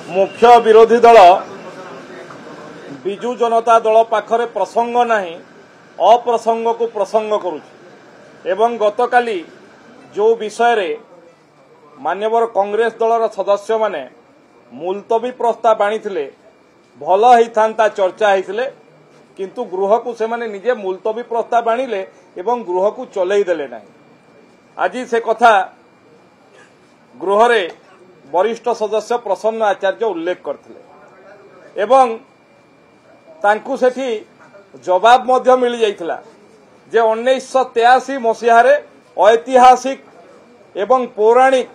मुख्य विरोधी दल बिजु जनता दल पाखरे प्रसंग नहीं अप्रसंग को प्रसंग करुछि एवं गतकाली जो विषय रे मान्यवर कांग्रेस दलर सदस्य माने मुलतवी प्रस्ताव आनिथिले भल होइथांता चर्चा होइथिले किंतु गृह को से माने निजे मुलतवी प्रस्ताव आनिले एवं गृह को चलै देले नाही। आज से कथा गृह रे वरिष्ठ सदस्य प्रसन्न आचार्य उल्लेख करथिले एवं तांकु सेठी जवाब मध्य मिल जाइथिला जे 1983 मसीहा रे ऐतिहासिक एवं पौराणिक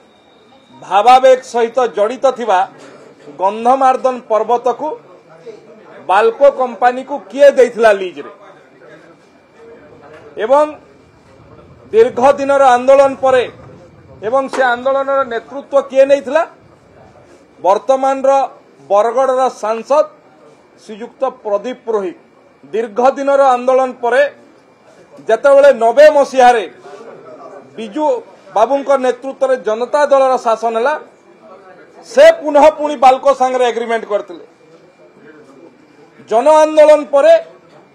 भावावेग सहित जड़ित थिबा गंधमार्दन पर्वत को बाल्को कंपनी को किए देइथिला लीज रे एवं दीर्घ दिनर आंदोलन परे एवं से आंदोलन नेतृत्व किए नैथिला वर्तमान बरगढ़ सांसद श्रीयुक्त प्रदीप पुरोहित। दीर्घ दिनर आंदोलन परे जेतेबेले 90 मसीहा रे बिजु बाबूंक नेतृत्व रे जनता दलर शासन है से पुनः पुणी बाल्को सांगरे एग्रीमेंट करथिले। जन आंदोलन परे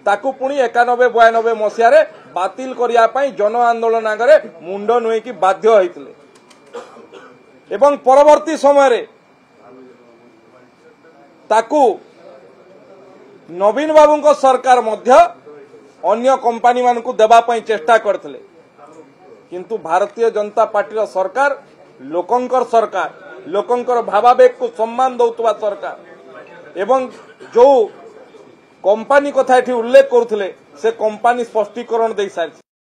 ताकू पुणी 91-92 मसीहा रे बातिल करिया पई जन आंदोलन आगरे मुंड नुई की बाध्य होइथिले एवं परवर्ती समय रे ताकू नवीन बाबूंक सरकार मध्य अन्य कंपनी मान को देबा पई चेष्टा करथिले किंतु भारतीय जनता पार्टी सरकार लोकंकर भावावेग को सम्मान दौतुवा सरकार एवं जो कंपनी कथा एठी उल्लेख करुथिले से कंपनी स्पष्टीकरण दे सारी।